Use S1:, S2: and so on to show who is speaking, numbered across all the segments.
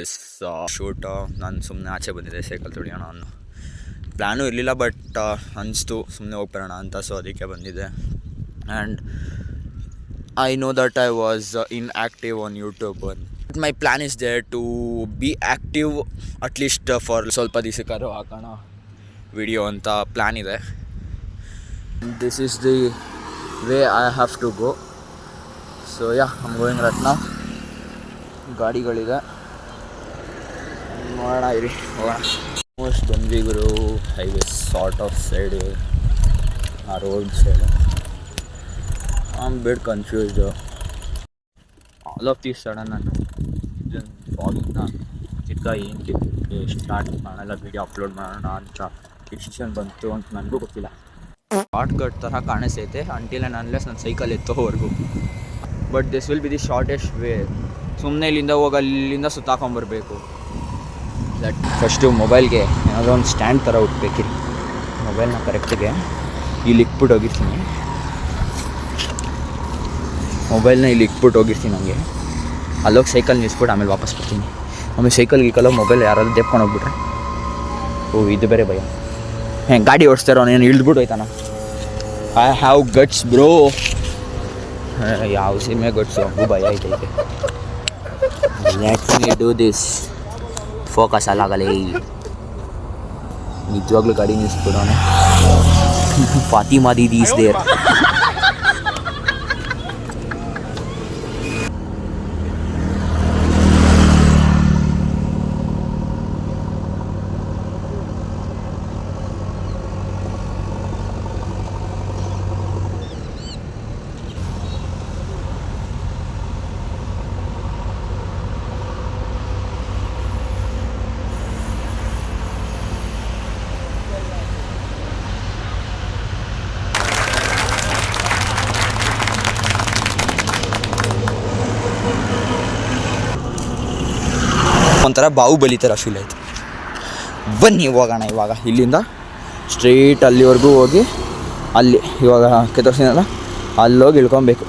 S1: This shoot. ನಾನು ಸುಮ್ಮನೆ ಆಚೆ ಬಂದಿದ್ದೆ ಸೈಕಲ್ ತೊಳೆಯೋಣ ಅನ್ನೋ ಪ್ಲ್ಯಾನೂ ಇರಲಿಲ್ಲ, ಬಟ್ ಅನಿಸ್ತು ಸುಮ್ಮನೆ ಹೋಗ್ಬರೋಣ ಅಂತ, ಸೊ ಅದಕ್ಕೆ ಬಂದಿದ್ದೆ. And I know that I was inactive on YouTube. But my plan is there to be active at least for ಸ್ವಲ್ಪ ದಿವಸಕ್ಕಾದ್ರೂ ಹಾಕೋಣ ವಿಡಿಯೋ ಅಂತ ಪ್ಲ್ಯಾನ್ ಇದೆ. This is the way I have to go. So yeah, I'm going right now. ಗಾಡಿಗಳಿದೆ, ನೋಡೋಣ ಇರಿ ಹೋಗೋಣ. Almost ಬಂದ್ವಿ ಗುರು. Highway sort of side, ಆ road side. I'm a bit confused. All of these sudden ಫಾಗಿಂದ ಚಿಕ್ಕ ಏನಕ್ಕೆ start ಮಾಡೋಲ್ಲ video upload ಮಾಡೋಣ ಅಂತ ಡಿಸಿಷನ್ ಬಂತು ಅಂತ ನನಗೂ ಗೊತ್ತಿಲ್ಲ. ಶಾರ್ಟ್ ಕಟ್ ಥರ ಕಾಣಿಸ್ತೈತೆ ಅಂಟಿಲ್ ಆ್ಯಂಡ್ ಅನ್ಲೆಸ್ ನನ್ನ ಸೈಕಲ್ ಎತ್ತೋವರೆಗೂ. But this will be the shortest way. ಸುಮ್ಮನೆ ಇಲ್ಲಿಂದ ಹೋಗಿ ಅಲ್ಲಿಂದ ಸುತ್ತಾಕೊಂಬರ್ಬೇಕು. ದಟ್ ಫಸ್ಟು ಮೊಬೈಲ್ಗೆ ಏನಾದರೂ ಒಂದು ಸ್ಟ್ಯಾಂಡ್ ಥರ ಉಟ್ಬೇಕಿರಿ. ಮೊಬೈಲ್ನ ಕರೆಕ್ಟಿಗೆ ಇಲ್ಲಿ ಇಕ್ಬಿಟ್ಟು ಹೋಗಿರ್ತೀನಿ. ಮೊಬೈಲ್ನ ಇಲ್ಲಿ ಇಕ್ಬಿಟ್ಟು ಹೋಗಿರ್ತೀನಿ. ನನಗೆ ಅಲ್ಲೋಗಿ ಸೈಕಲ್ ನಿಲ್ಲಿಸ್ಬಿಟ್ಟು ಆಮೇಲೆ ವಾಪಸ್ ಬರ್ತೀನಿ. ಆಮೇಲೆ ಸೈಕಲ್ಗೆ ಇಕ್ಕಲ್ಲ, ಮೊಬೈಲ್ ಯಾರಾದರೂ ದೆಪ್ಕೊಂಡು ಹೋಗ್ಬಿಟ್ರೆ ಇದು ಬೇರೆ ಭಯ. ಗಾಡಿ ಓಡಿಸ್ತಾರೋ ಏನು ಇಳಿದ್ಬಿಟ್ಟು ಹೋಯ್ತಾನ. I have guts bro. ಯಾವ ಸಿಮೆ ಗಟ್ಸು ಹಂಗೂ ಭಯ ಐತೈತೆ. Let me do this. Focus ಅಲ್ಲಾಗಲ್ಲ. ನಿಜವಾಗ್ಲೂ ಗಾಡಿ ನಿಲ್ಲಿಸ್ಬಿಡೋಣ. Fatima didi is there. ಒಂಥರ ಬಾಹುಬಲಿ ಥರ ಫೀಲ್ ಆಯಿತು. ಬನ್ನಿ ಹೋಗೋಣ. ಇವಾಗ ಇಲ್ಲಿಂದ ಸ್ಟ್ರೈಟ್ ಅಲ್ಲಿವರೆಗೂ ಹೋಗಿ ಅಲ್ಲಿ ಇವಾಗ ಕೆತ್ತೋಸಿನಲ್ಲ ಅಲ್ಲೋಗಿ ಇಳ್ಕೊಬೇಕು.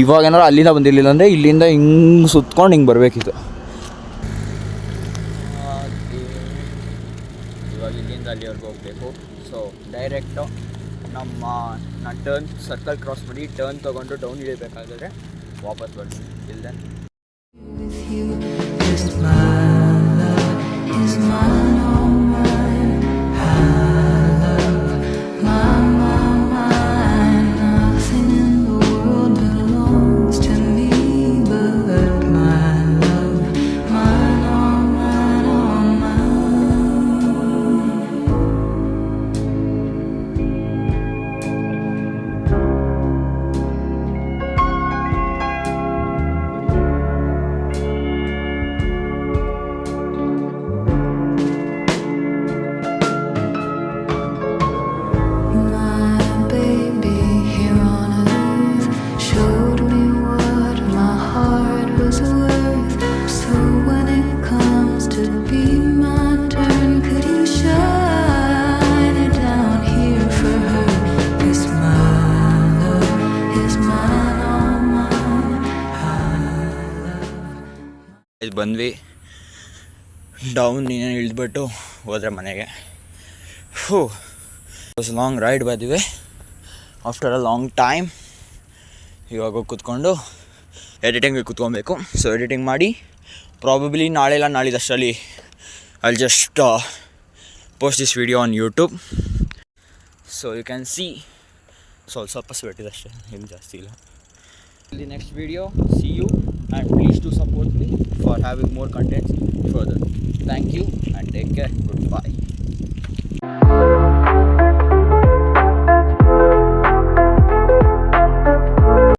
S1: ಇವಾಗ ಏನಾರು ಅಲ್ಲಿಂದ ಬಂದಿರಲಿಲ್ಲ ಅಂದರೆ ಇಲ್ಲಿಂದ ಹಿಂಗೆ ಸುತ್ಕೊಂಡು ಹಿಂಗೆ ಬರಬೇಕಿತ್ತು. ಇವಾಗ ಇಲ್ಲಿಂದ ಅಲ್ಲಿವರೆಗೂ ಹೋಗಬೇಕು. ಸೊ ಡೈರೆಕ್ಟು ನಾನು ಟರ್ನ್ ಸರ್ಕಲ್ ಕ್ರಾಸ್ ಮಾಡಿ ಟರ್ನ್ ತೊಗೊಂಡು ಡೌನ್ ಇಳಿಬೇಕಾದ್ರೆ ವಾಪಸ್ ಬರ್ತೀನಿ. ಇಲ್ದೆ ಬಂದ್ವಿ. ಡೌನ್ ಇನ್ನೇನು ಇಳಿದ್ಬಿಟ್ಟು ಹೋದ್ರೆ ಮನೆಗೆ. Was long ride by the way after a long time. ಇವಾಗ ಕೂತ್ಕೊಂಡು ಎಡಿಟಿಂಗಿಗೆ ಕೂತ್ಕೊಬೇಕು. ಸೊ ಎಡಿಟಿಂಗ್ ಮಾಡಿ ಪ್ರಾಬಬ್ಲಿ ನಾಳೆ ಇಲ್ಲ ನಾಳಿದ್ದಷ್ಟರಲ್ಲಿ I will just post this video on YouTube. So you can see. ಸ್ವಲ್ಪ ಸ್ವೆಟ್ ಇದೆ ಅಷ್ಟೇ, ಏನು ಜಾಸ್ತಿ ಇಲ್ಲ. In the next video, see you, and please do support me for having more content further. Thank you and take care. Goodbye.